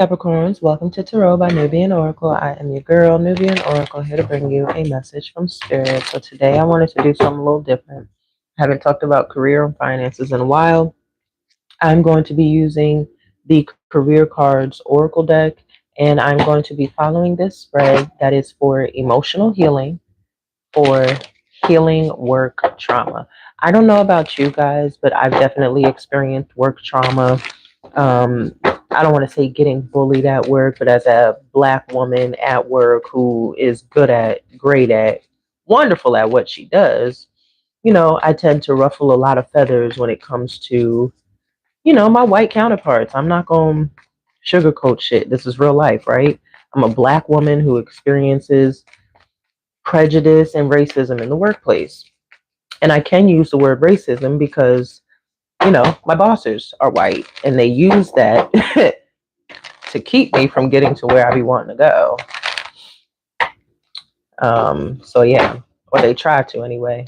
Capricorns, welcome to Tarot by Nubian Oracle. I am your girl, Nubian Oracle, here to bring you a message from Spirit. So today I wanted to do something a little different. I haven't talked about career and finances in a while. I'm going to be using the Career Cards Oracle deck, and I'm going to be following this spread that is for emotional healing, for healing work trauma. I don't know about you guys, but I've definitely experienced work trauma. I don't want to say getting bullied at work, but as a black woman at work who is great at, wonderful at what she does, I tend to ruffle a lot of feathers when it comes to, my white counterparts. I'm not going to sugarcoat shit. This is real life, right? I'm a black woman who experiences prejudice and racism in the workplace. And I can use the word racism because, my bosses are white and they use that to keep me from getting to where I be wanting to go. So yeah, or they try to anyway.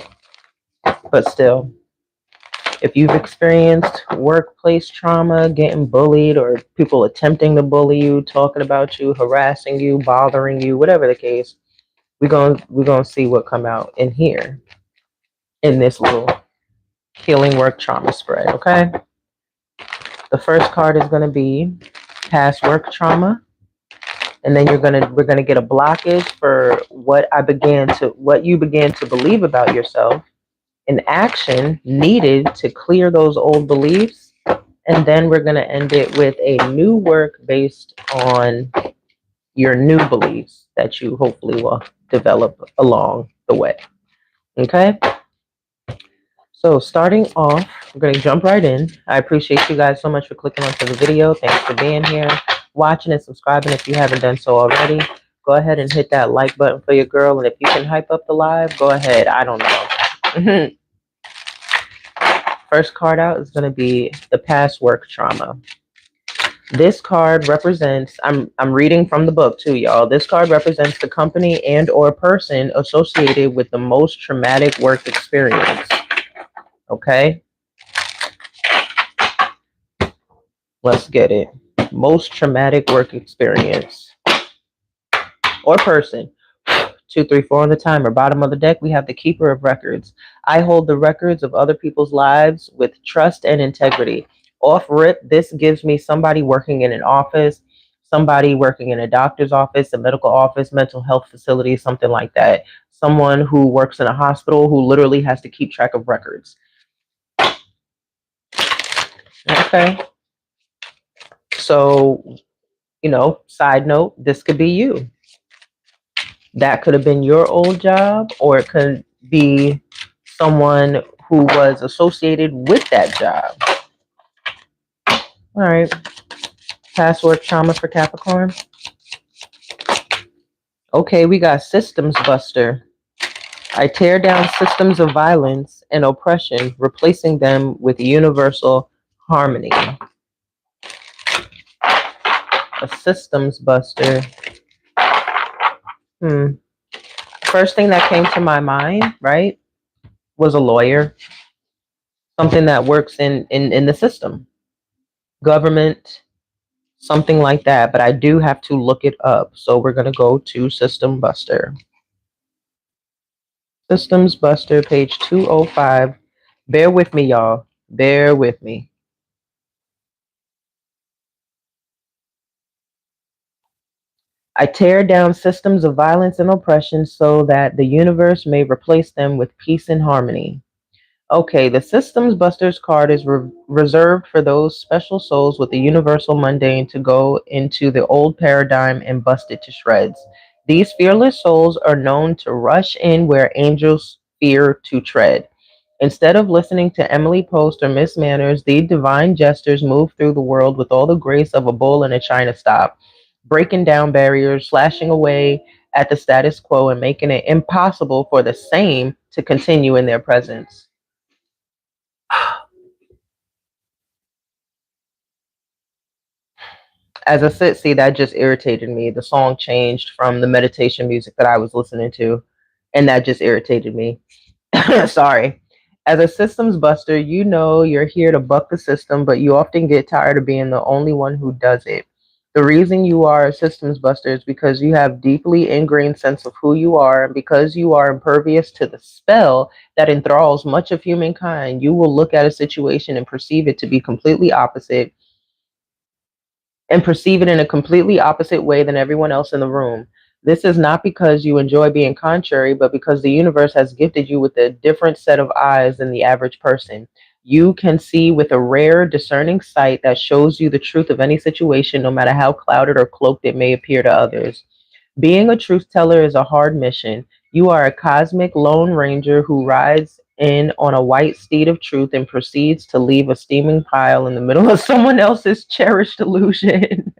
But still, if you've experienced workplace trauma, getting bullied, or people attempting to bully you, talking about you, harassing you, bothering you, whatever the case, we're gonna see what come out in here in this little healing work trauma spread. Okay. The first card is gonna be past work trauma. And then we're gonna get a blockage for what you began to believe about yourself, an action needed to clear those old beliefs, and then we're gonna end it with a new work based on your new beliefs that you hopefully will develop along the way. Okay? So starting off, we're going to jump right in. I appreciate you guys so much for clicking onto the video. Thanks for being here, watching and subscribing if you haven't done so already. Go ahead and hit that like button for your girl. And if you can hype up the live, go ahead. I don't know. First card out is going to be the past work trauma. This card represents, I'm reading from the book too, y'all. This card represents the company and or person associated with the most traumatic work experience. Okay? Let's get it. Most traumatic work experience or person. 2, 3, 4 on the timer. Bottom of the deck, we have the keeper of records. I hold the records of other people's lives with trust and integrity. Off rip, this gives me somebody working in an office, somebody working in a doctor's office, a medical office, mental health facility, something like that. Someone who works in a hospital who literally has to keep track of records. Okay. So, side note, this could be you. That could have been your old job, or it could be someone who was associated with that job. All right. Past work trauma for Capricorn. Okay, we got systems buster. I tear down systems of violence and oppression, replacing them with universal harmony. A systems buster. First thing that came to my mind, right, was a lawyer. Something that works in the system. Government, something like that. But I do have to look it up. So we're going to go to System Buster. Systems Buster, page 205. Bear with me, y'all. Bear with me. I tear down systems of violence and oppression so that the universe may replace them with peace and harmony. Okay, the Systems Busters card is reserved for those special souls with the universal mundane to go into the old paradigm and bust it to shreds. These fearless souls are known to rush in where angels fear to tread. Instead of listening to Emily Post or Miss Manners, these divine jesters move through the world with all the grace of a bull in a china stop, breaking down barriers, slashing away at the status quo, and making it impossible for the same to continue in their presence. As I said, see, that just irritated me. The song changed from the meditation music that I was listening to, and that just irritated me. Sorry. As a systems buster, you know you're here to buck the system, but you often get tired of being the only one who does it. The reason you are a systems buster is because you have deeply ingrained sense of who you are, and because you are impervious to the spell that enthralls much of humankind, you will look at a situation and perceive it to be completely opposite, and perceive it in a completely opposite way than everyone else in the room. This is not because you enjoy being contrary, but because the universe has gifted you with a different set of eyes than the average person. You can see with a rare, discerning sight that shows you the truth of any situation, no matter how clouded or cloaked it may appear to others. Being a truth teller is a hard mission. You are a cosmic lone ranger who rides in on a white steed of truth and proceeds to leave a steaming pile in the middle of someone else's cherished illusion.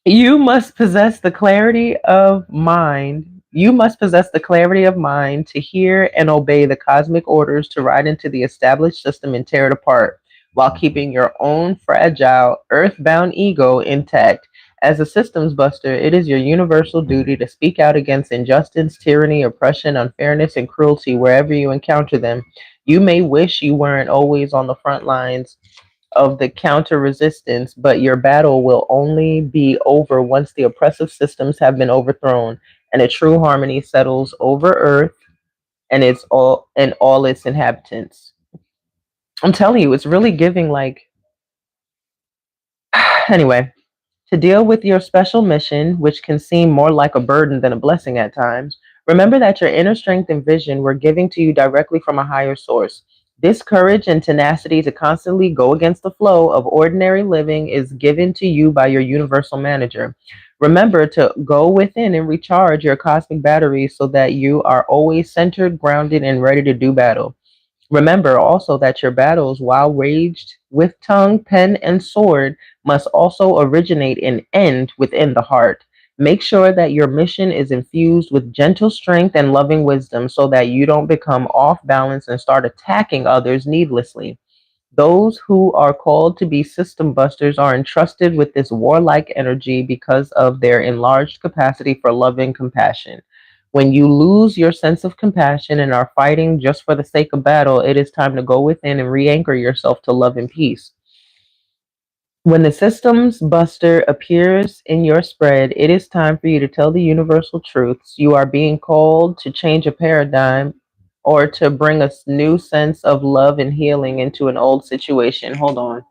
You must possess the clarity of mind. You must possess the clarity of mind to hear and obey the cosmic orders to ride into the established system and tear it apart, while keeping your own fragile, earthbound ego intact. As a systems buster, it is your universal duty to speak out against injustice, tyranny, oppression, unfairness, and cruelty wherever you encounter them. You may wish you weren't always on the front lines of the counter resistance, but your battle will only be over once the oppressive systems have been overthrown and a true harmony settles over Earth and all its inhabitants. I'm telling you, it's really giving like anyway. To deal with your special mission, which can seem more like a burden than a blessing at times, remember that your inner strength and vision were given to you directly from a higher source. This courage and tenacity to constantly go against the flow of ordinary living is given to you by your universal manager. Remember to go within and recharge your cosmic batteries so that you are always centered, grounded, and ready to do battle. Remember also that your battles, while waged with tongue, pen, and sword, must also originate and end within the heart. Make sure that your mission is infused with gentle strength and loving wisdom so that you don't become off balance and start attacking others needlessly. Those who are called to be system busters are entrusted with this warlike energy because of their enlarged capacity for love and compassion. When you lose your sense of compassion and are fighting just for the sake of battle, it is time to go within and re anchor yourself to love and peace. When the systems buster appears in your spread, it is time for you to tell the universal truths. You are being called to change a paradigm or to bring a new sense of love and healing into an old situation. Hold on.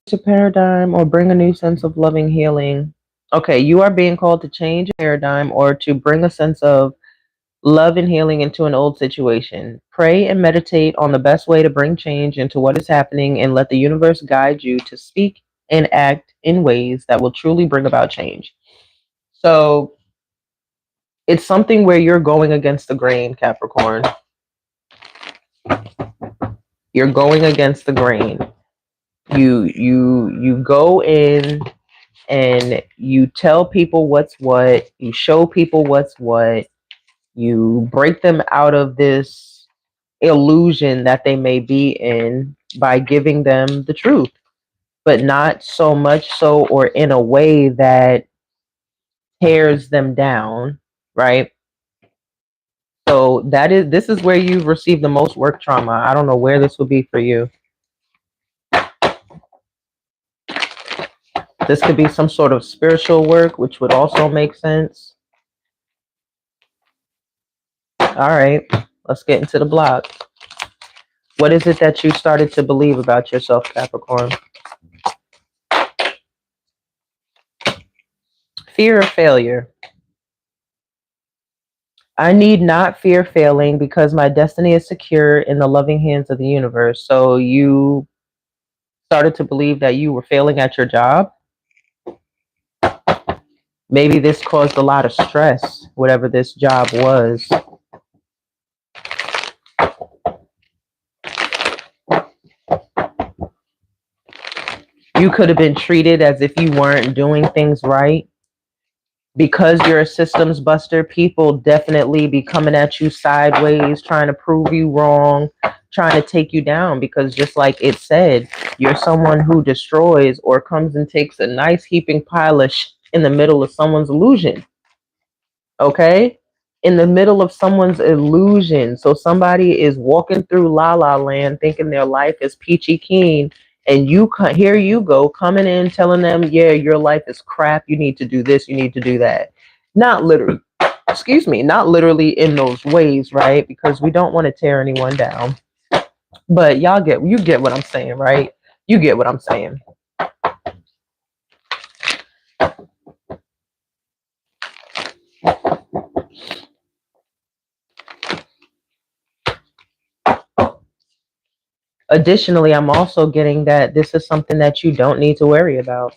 To paradigm or bring a new sense of loving healing. Okay, you are being called to change a paradigm or to bring a sense of love and healing into an old situation. Pray and meditate on the best way to bring change into what is happening and let the universe guide you to speak and act in ways that will truly bring about change. So it's something where you're going against the grain, Capricorn. You're going against the grain. You go in and you tell people what's what, you show people what's what, you break them out of this illusion that they may be in by giving them the truth, but not so much so or in a way that tears them down, right? So this is where you've received the most work trauma. I don't know where this would be for you. This could be some sort of spiritual work, which would also make sense. All right, let's get into the block. What is it that you started to believe about yourself, Capricorn? Fear of failure. I need not fear failing because my destiny is secure in the loving hands of the universe. So you started to believe that you were failing at your job. Maybe this caused a lot of stress, whatever this job was. You could have been treated as if you weren't doing things right. Because you're a systems buster, people definitely be coming at you sideways, trying to prove you wrong, trying to take you down. Because just like it said, you're someone who destroys or comes and takes a nice heaping pile of in the middle of someone's illusion. Okay? In the middle of someone's illusion. So somebody is walking through La La Land thinking their life is peachy keen. And here you go coming in telling them, yeah, your life is crap. You need to do this. You need to do that. Not literally, excuse me, not literally in those ways, right? Because we don't want to tear anyone down. But you get what I'm saying, right? You get what I'm saying. Additionally, I'm also getting that this is something that you don't need to worry about.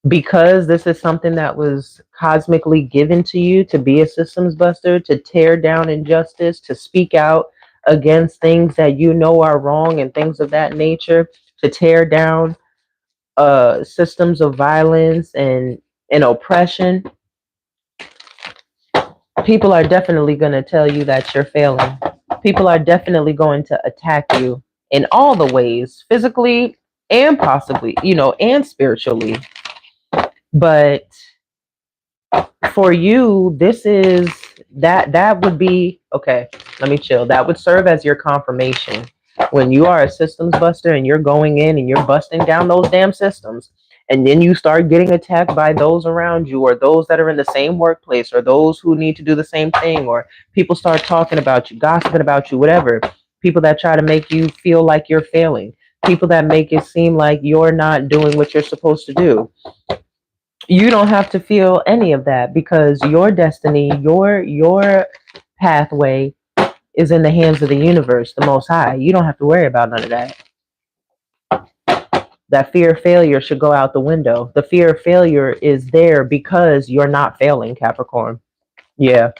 Because this is something that was cosmically given to you to be a systems buster, to tear down injustice, to speak out against things that you know are wrong and things of that nature, to tear down systems of violence and oppression. People are definitely going to tell you that you're failing. People are definitely going to attack you in all the ways, physically and possibly, and spiritually. But for you, this is that would be okay. Let me chill. That would serve as your confirmation when you are a systems buster and you're going in and you're busting down those damn systems, and then you start getting attacked by those around you or those that are in the same workplace or those who need to do the same thing, or people start talking about you, gossiping about you, whatever. People that try to make you feel like you're failing, people that make it seem like you're not doing what you're supposed to do. You don't have to feel any of that because your destiny, your pathway is in the hands of the universe, the Most High. You don't have to worry about none of that. That fear of failure should go out the window. The fear of failure is there because you're not failing, Capricorn. Yeah.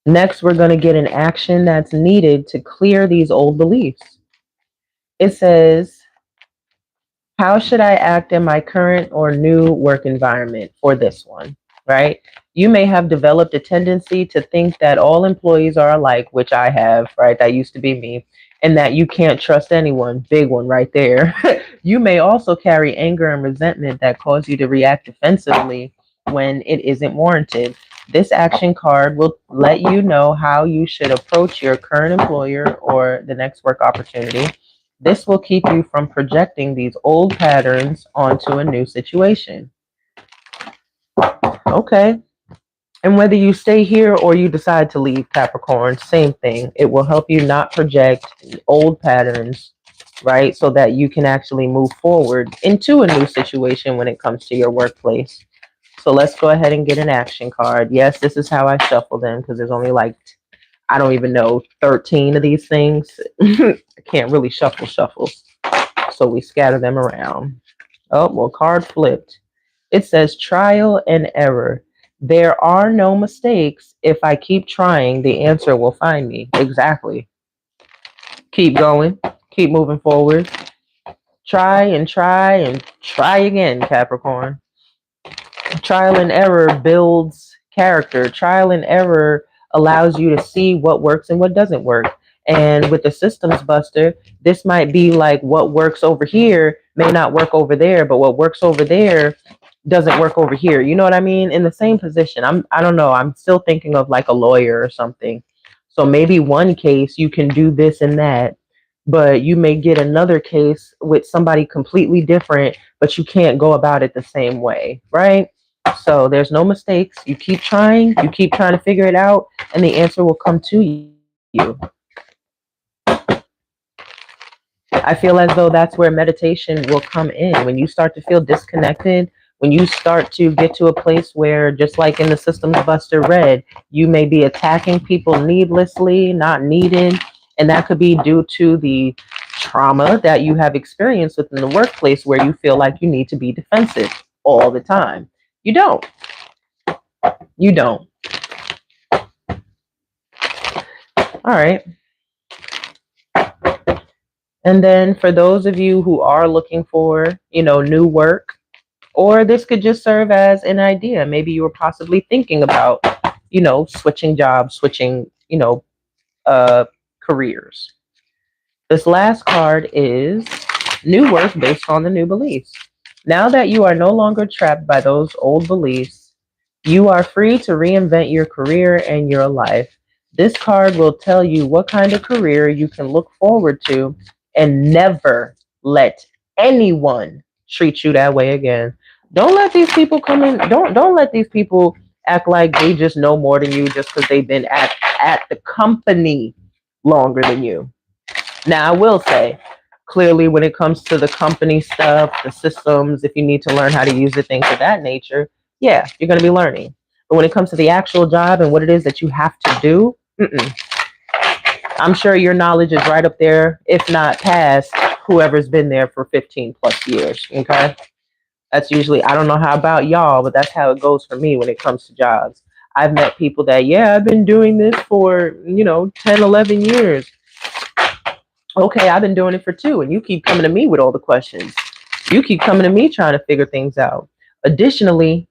Next, we're going to get an action that's needed to clear these old beliefs. It says, how should I act in my current or new work environment for this one, right? You may have developed a tendency to think that all employees are alike, which I have, right? That used to be me, and that you can't trust anyone. Big one right there. You may also carry anger and resentment that cause you to react defensively when it isn't warranted. This action card will let you know how you should approach your current employer or the next work opportunity. This will keep you from projecting these old patterns onto a new situation. Okay. And whether you stay here or you decide to leave, Capricorn, same thing. It will help you not project old patterns, right? So that you can actually move forward into a new situation when it comes to your workplace. So let's go ahead and get an action card. Yes, this is how I shuffle them because there's only like, I don't even know, 13 of these things. I can't really shuffle. So we scatter them around. Oh, well, card flipped. It says trial and error. There are no mistakes. If I keep trying, the answer will find me. Exactly. Keep going. Keep moving forward. Try and try and try again, Capricorn. Trial and error builds character. Trial and error allows you to see what works and what doesn't work. And with the systems buster, this might be like what works over here may not work over there, but what works over there doesn't work over here. You know what I mean? In the same position. I don't know. I'm still thinking of like a lawyer or something. So maybe one case you can do this and that, but you may get another case with somebody completely different, but you can't go about it the same way, right? So there's no mistakes. You keep trying to figure it out, and the answer will come to you. I feel as though that's where meditation will come in. When you start to feel disconnected, when you start to get to a place where, just like in the Systems Buster read, you may be attacking people needlessly, not needed, and that could be due to the trauma that you have experienced within the workplace where you feel like you need to be defensive all the time. You don't. You don't. All right. And then for those of you who are looking for, new work, or this could just serve as an idea. Maybe you were possibly thinking about, switching jobs, switching, careers. This last card is new work based on the new beliefs. Now that you are no longer trapped by those old beliefs, you are free to reinvent your career and your life. This card will tell you what kind of career you can look forward to and never let anyone treat you that way again. Don't let these people come in. Don't let these people act like they just know more than you just because they've been at the company longer than you. Now, I will say, clearly, when it comes to the company stuff, the systems, if you need to learn how to use it, things of that nature, yeah, you're going to be learning. But when it comes to the actual job and what it is that you have to do, I'm sure your knowledge is right up there, if not past whoever's been there for 15 plus years. Okay. That's usually, I don't know how about y'all, but that's how it goes for me when it comes to jobs. I've met people that, yeah, I've been doing this for, 10, 11 years. Okay, I've been doing it for 2, and you keep coming to me with all the questions. You keep coming to me trying to figure things out. Additionally,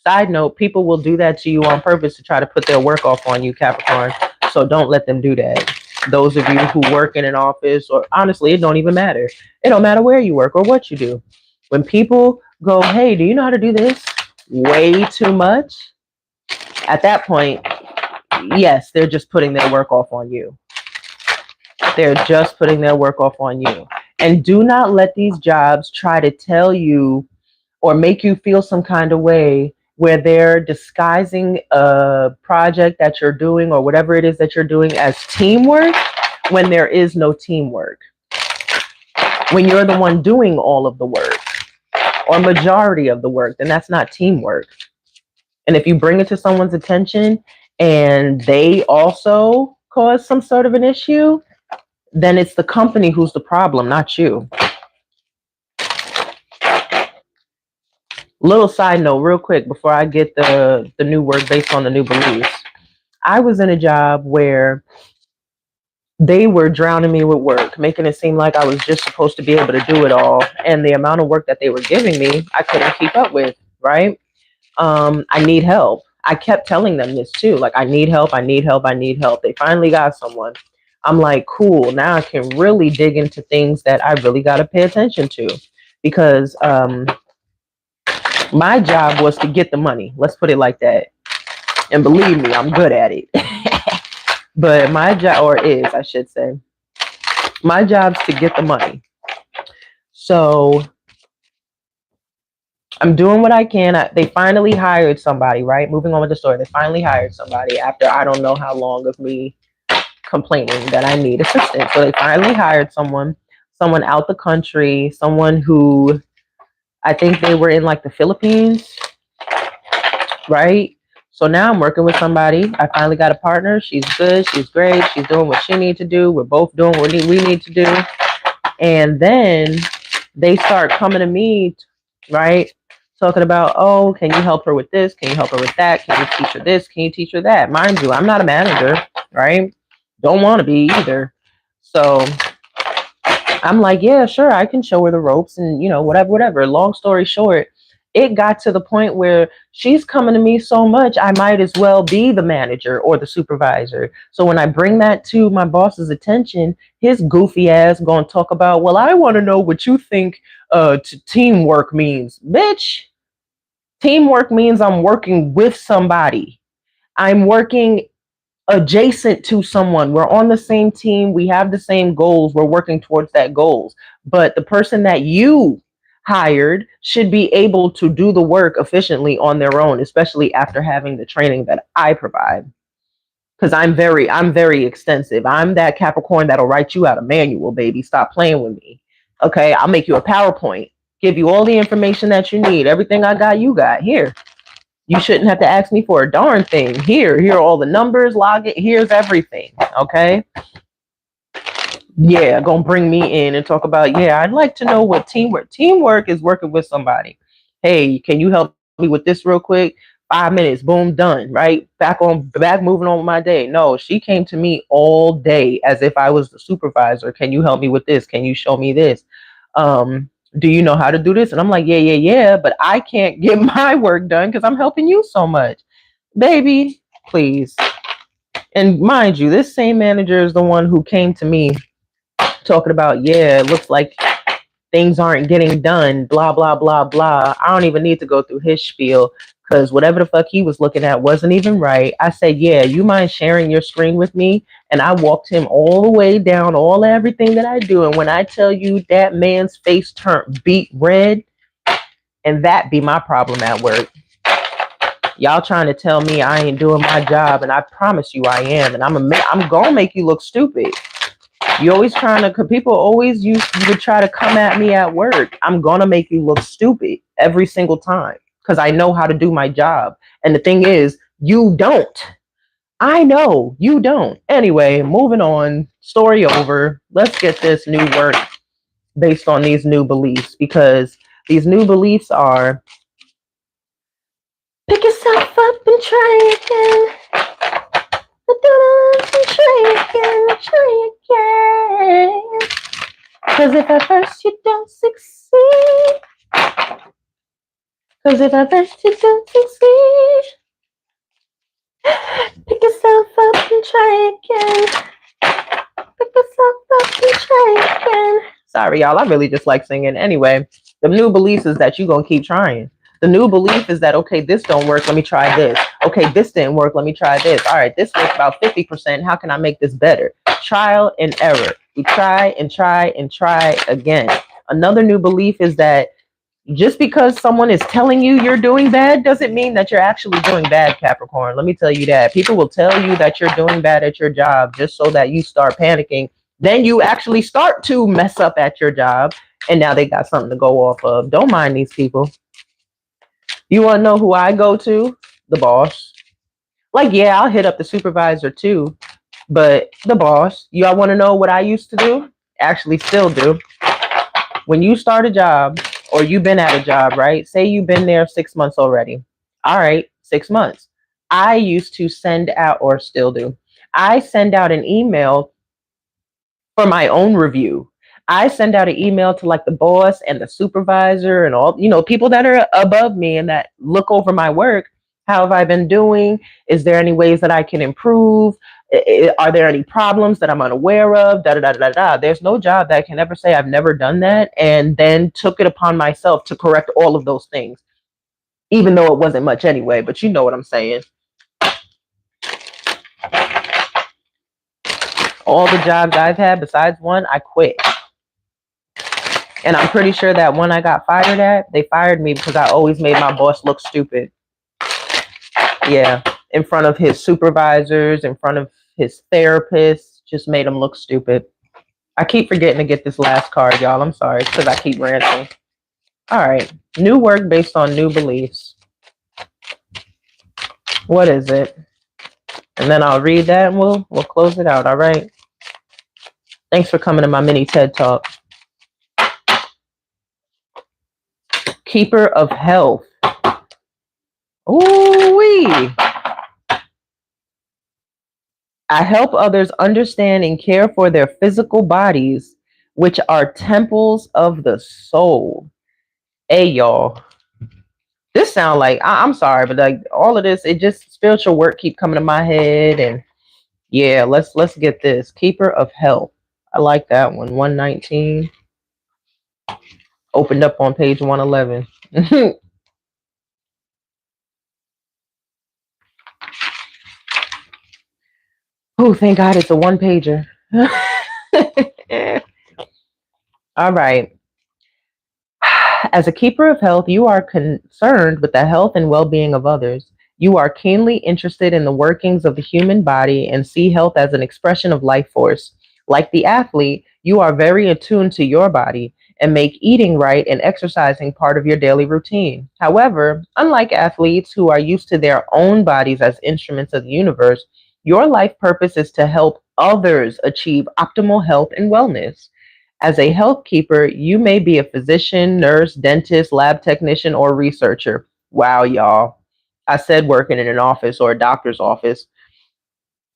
side note, people will do that to you on purpose to try to put their work off on you, Capricorn. So don't let them do that. Those of you who work in an office, or honestly, it don't even matter. It don't matter where you work or what you do. When people go, hey, do you know how to do this? Way too much. At that point, yes, they're just putting their work off on you. They're just putting their work off on you. And do not let these jobs try to tell you or make you feel some kind of way where they're disguising a project that you're doing or whatever it is that you're doing as teamwork when there is no teamwork. When you're the one doing all of the work or majority of the work, then that's not teamwork. And if you bring it to someone's attention and they also cause some sort of an issue, then it's the company who's the problem, not you. Little side note, real quick, before I get the new work based on the new beliefs. I was in a job where they were drowning me with work, making it seem like I was just supposed to be able to do it all. And the amount of work that they were giving me, I couldn't keep up with, right? I need help. I kept telling them this too. Like, I need help, I need help, I need help. They finally got someone. I'm like, cool. Now I can really dig into things that I really got to pay attention to, because my job was to get the money. Let's put it like that. And believe me, I'm good at it. But my job, or is, I should say, my job's to get the money. So I'm doing what I can. They finally hired somebody, right? Moving on with the story. They finally hired somebody after I don't know how long of me complaining that I need assistance. So they finally hired someone out the country, someone who I think they were in like the Philippines, right? So now I'm working with somebody. I finally got a partner. She's good. She's great. She's doing what she needs to do. We're both doing what we need to do. And then they start coming to me, right? Talking about, oh, can you help her with this? Can you help her with that? Can you teach her this? Can you teach her that? Mind you, I'm not a manager, right? Don't want to be either. So I'm like, yeah, sure, I can show her the ropes and, whatever. Long story short, it got to the point where she's coming to me so much, I might as well be the manager or the supervisor. So when I bring that to my boss's attention, his goofy ass going to talk about, well, I want to know what you think teamwork means. Bitch, teamwork means I'm working with somebody. I'm working adjacent to someone. We're on the same team. We have the same goals. We're working towards that goals. But the person that you hired should be able to do the work efficiently on their own, especially after having the training that I provide. Because I'm very extensive. I'm that Capricorn that'll write you out a manual, baby. Stop playing with me. Okay, I'll make you a PowerPoint, give you all the information that you need. Everything I got, you got here. You shouldn't have to ask me for a darn thing. Here are all the numbers, log it. Here's everything. Okay. Yeah, gonna bring me in and talk about, yeah, I'd like to know what teamwork is working with somebody. Hey, can you help me with this real quick? 5 minutes, boom, done, right? Back moving on with my day. No, she came to me all day as if I was the supervisor. Can you help me with this? Can you show me this? Do you know how to do this? And I'm like, yeah, but I can't get my work done because I'm helping you so much. Baby, please. And mind you, this same manager is the one who came to me talking about, yeah, it looks like things aren't getting done, blah, blah, blah, blah. I don't even need to go through his spiel because whatever the fuck he was looking at wasn't even right. I said, yeah, you mind sharing your screen with me? And I walked him all the way down, everything that I do. And when I tell you that man's face turned beet red, and that be my problem at work. Y'all trying to tell me I ain't doing my job, and I promise you I am. And I'm gonna make you look stupid. You always trying to, cause people always would try to come at me at work. I'm gonna make you look stupid every single time because I know how to do my job. And the thing is, you don't. I know you don't. Anyway, moving on. Story over. Let's get this new work based on these new beliefs, because these new beliefs are: pick yourself up and try again. Try again. Cause if at first you don't succeed, pick yourself up and try again. Pick yourself up and try again. Sorry, y'all. I really just like singing. Anyway, the new beliefs is that you're gonna keep trying. The new belief is that, okay, this don't work, let me try this. Okay, this didn't work, let me try this. All right, this works about 50%. How can I make this better? Trial and error. We try and try and try again. Another new belief is that just because someone is telling you you're doing bad doesn't mean that you're actually doing bad, Capricorn. Let me tell you that. People will tell you that you're doing bad at your job just so that you start panicking. Then you actually start to mess up at your job, and now they got something to go off of. Don't mind these people. You want to know who I go to? The boss. Like, yeah, I'll hit up the supervisor too, but the boss. Y'all want to know what I used to do? Actually, still do. When you start a job, or you've been at a job, right? Say you've been there 6 months already. All right, 6 months. I used to send out, or still do, I send out an email for my own review. I send out an email to like the boss and the supervisor and all, people that are above me and that look over my work. How have I been doing? Is there any ways that I can improve? Are there any problems that I'm unaware of? Da, da, da, da, da. There's no job that can ever say I've never done that and then took it upon myself to correct all of those things, even though it wasn't much anyway, but you know what I'm saying. All the jobs I've had besides one, I quit. And I'm pretty sure that one I got fired at, they fired me because I always made my boss look stupid. Yeah, in front of his supervisors, in front of his therapists, just made him look stupid. I keep forgetting to get this last card, y'all. I'm sorry, because I keep ranting. All right, new work based on new beliefs. What is it? And then I'll read that and we'll close it out, all right? Thanks for coming to my mini TED Talk. Keeper of health. Ooh-wee. I help others understand and care for their physical bodies, which are temples of the soul. Hey, y'all. This sound like, I'm sorry, but like all of this, it just spiritual work keep coming to my head. And yeah, let's get this. Keeper of health. I like that one. 119. Opened up on page 111. Oh, thank God it's a one pager. All right. As a keeper of health, you are concerned with the health and well-being of others. You are keenly interested in the workings of the human body and see health as an expression of life force. Like the athlete, you are very attuned to your body and make eating right and exercising part of your daily routine. However, unlike athletes who are used to their own bodies as instruments of the universe, your life purpose is to help others achieve optimal health and wellness. As a health keeper, you may be a physician, nurse, dentist, lab technician, or researcher. Wow, y'all. I said working in an office or a doctor's office.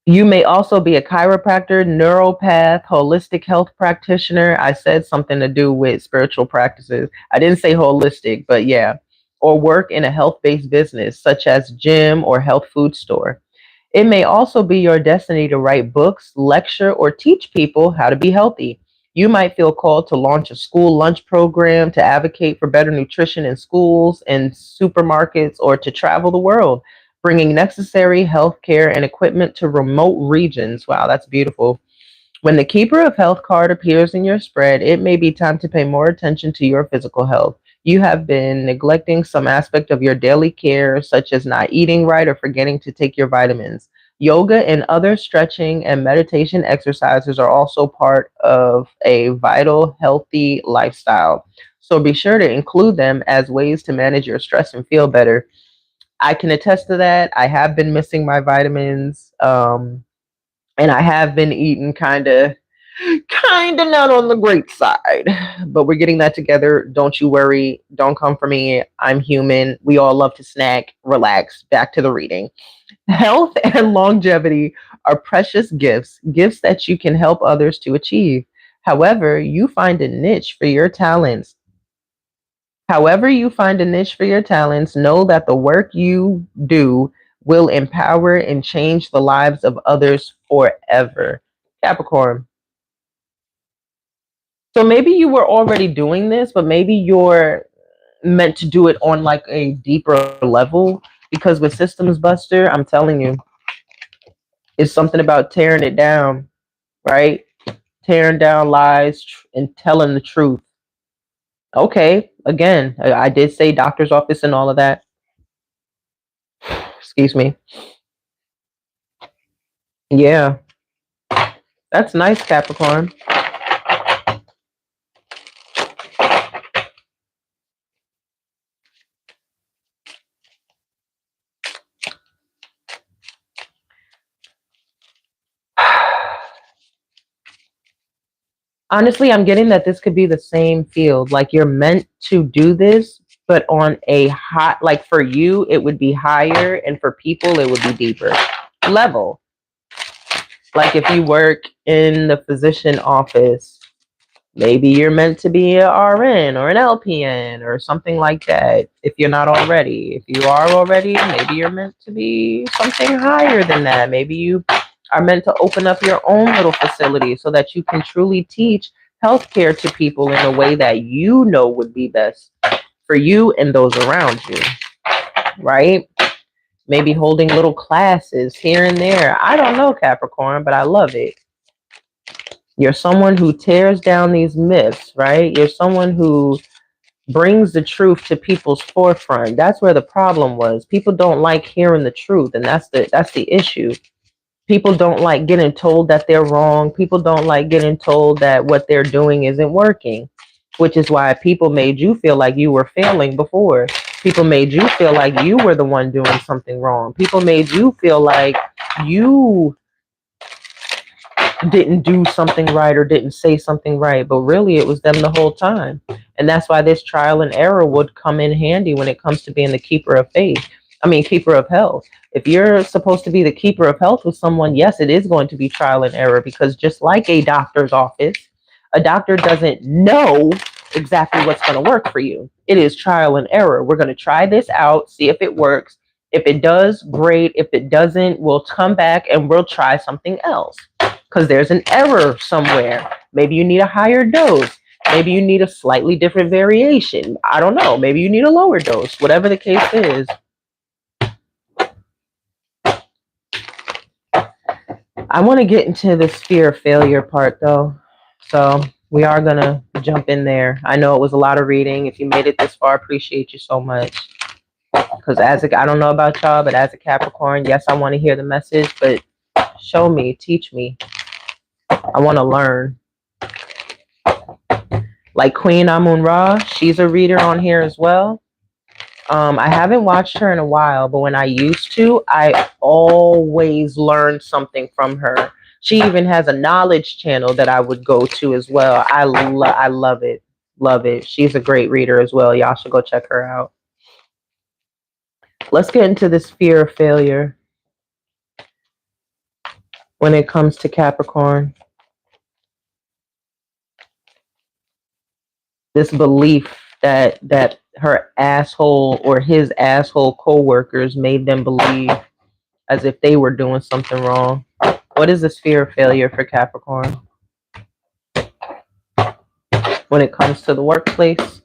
You may also be a chiropractor, neuropath, holistic health practitioner. I said something to do with spiritual practices. I didn't say holistic, but yeah. Or work in a health based business, such as gym or health food store. It may also be your destiny to write books, lecture, or teach people how to be healthy. You might feel called to launch a school lunch program, to advocate for better nutrition in schools and supermarkets, or to travel the world, bringing necessary health care and equipment to remote regions. Wow, that's beautiful. When the Keeper of Health card appears in your spread, it may be time to pay more attention to your physical health. You have been neglecting some aspect of your daily care, such as not eating right or forgetting to take your vitamins. Yoga and other stretching and meditation exercises are also part of a vital, healthy lifestyle. So be sure to include them as ways to manage your stress and feel better. I can attest to that. I have been missing my vitamins. And I have been eating kind of not on the great side, but we're getting that together. Don't you worry. Don't come for me. I'm human. We all love to snack. Relax. Back to the reading. Health and longevity are precious gifts, gifts that you can help others to achieve. However, you find a niche for your talents. However, you find a niche for your talents, know that the work you do will empower and change the lives of others forever. Capricorn. So maybe you were already doing this, but maybe you're meant to do it on like a deeper level because with Systems Buster, I'm telling you, it's something about tearing it down, right? Tearing down lies and telling the truth. Okay, again, I did say doctor's office and all of that. Excuse me. Yeah, that's nice, Capricorn. Honestly, I'm getting that this could be the same field. Like you're meant to do this, but on a hot, like for you, it would be higher, and for people, it would be deeper level. Like if you work in the physician office, maybe you're meant to be an RN or an LPN or something like that. If you're not already, if you are already, maybe you're meant to be something higher than that. Maybe you are meant to open up your own little facility so that you can truly teach healthcare to people in a way that you know would be best for you and those around you, right? Maybe holding little classes here and there. I don't know, Capricorn, but I love it. You're someone who tears down these myths, right? You're someone who brings the truth to people's forefront. That's where the problem was. People don't like hearing the truth, and that's the issue. People don't like getting told that they're wrong. People don't like getting told that what they're doing isn't working, which is why people made you feel like you were failing before. People made you feel like you were the one doing something wrong. People made you feel like you didn't do something right or didn't say something right, but really it was them the whole time. And that's why this trial and error would come in handy when it comes to being the keeper of faith. I mean, keeper of health. If you're supposed to be the keeper of health with someone, yes, it is going to be trial and error because just like a doctor's office, a doctor doesn't know exactly what's going to work for you. It is trial and error. We're going to try this out, see if it works. If it does, great. If it doesn't, we'll come back and we'll try something else because there's an error somewhere. Maybe you need a higher dose. Maybe you need a slightly different variation. I don't know. Maybe you need a lower dose, whatever the case is. I want to get into this fear of failure part though. So we are going to jump in there. I know it was a lot of reading. If you made it this far, I appreciate you so much. Because I don't know about y'all, but as a Capricorn, yes, I want to hear the message, but show me, teach me. I want to learn. Like Queen Amun Ra, she's a reader on here as well. I haven't watched her in a while, but when I used to, I always learned something from her. She even has a knowledge channel that I would go to as well. I love it. Love it. She's a great reader as well. Y'all should go check her out. Let's get into this fear of failure when it comes to Capricorn. This belief that her asshole or his asshole co-workers made them believe as if they were doing something wrong. What is this fear of failure for Capricorn when it comes to the workplace?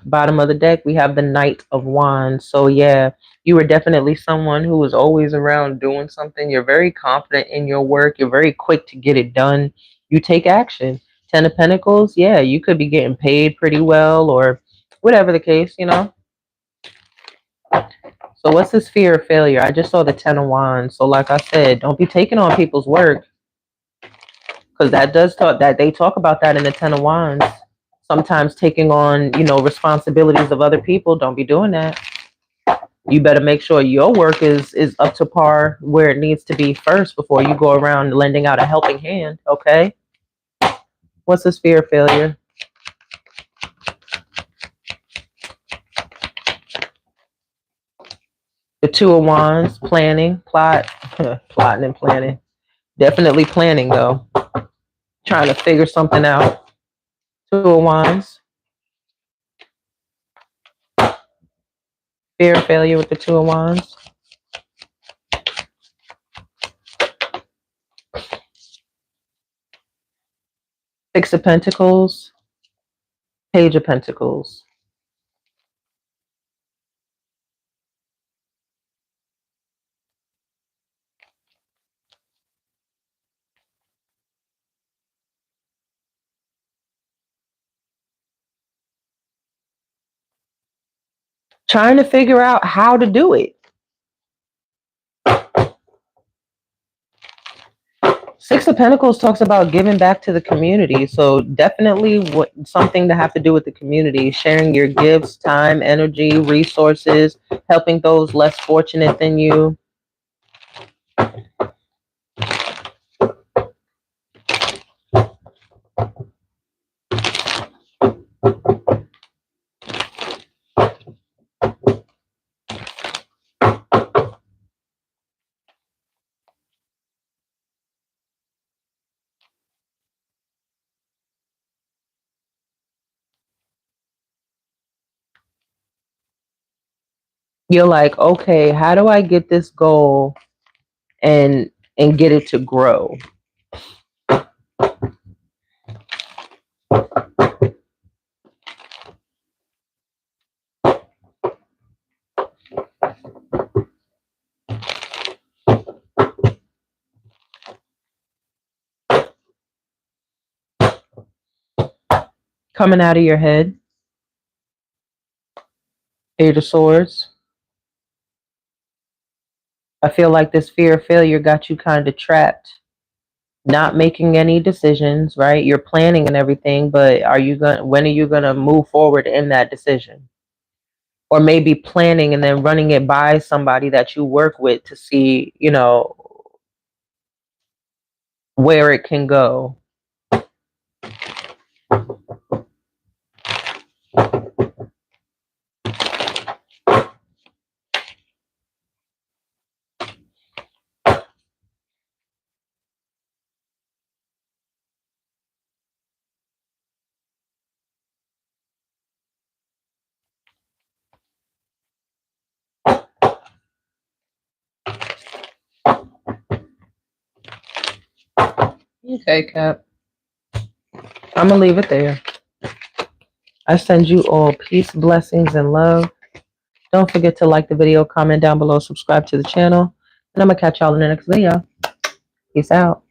Bottom of the deck, we have the Knight of Wands. So yeah, you were definitely someone who was always around doing something. You're very confident in your work. You're very quick to get it done. You take action. Ten of Pentacles, yeah, you could be getting paid pretty well or whatever the case, you know. So what's this fear of failure? I just saw the Ten of Wands. So like I said, don't be taking on people's work, because that does talk, that they talk about that in the Ten of Wands. Sometimes taking on, you know, responsibilities of other people. Don't be doing that. You better make sure your work is up to par where it needs to be first before you go around lending out a helping hand. Okay. What's this fear of failure? The Two of Wands, planning, plot, plotting and planning. Definitely planning though. Trying to figure something out. Two of Wands. Fear of failure with the Two of Wands. Six of Pentacles. Page of Pentacles. Trying to figure out how to do it. Six of Pentacles talks about giving back to the community. So definitely something to have to do with the community. Sharing your gifts, time, energy, resources, helping those less fortunate than you. You're like, okay, how do I get this goal and get it to grow? Coming out of your head. Eight of Swords. I feel like this fear of failure got you kind of trapped. Not making any decisions, right? You're planning and everything, but when are you gonna move forward in that decision? Or maybe planning and then running it by somebody that you work with to see, you know, where it can go. Okay, Cap. I'm going to leave it there. I send you all peace, blessings, and love. Don't forget to like the video, comment down below, subscribe to the channel. And I'm going to catch y'all in the next video. Peace out.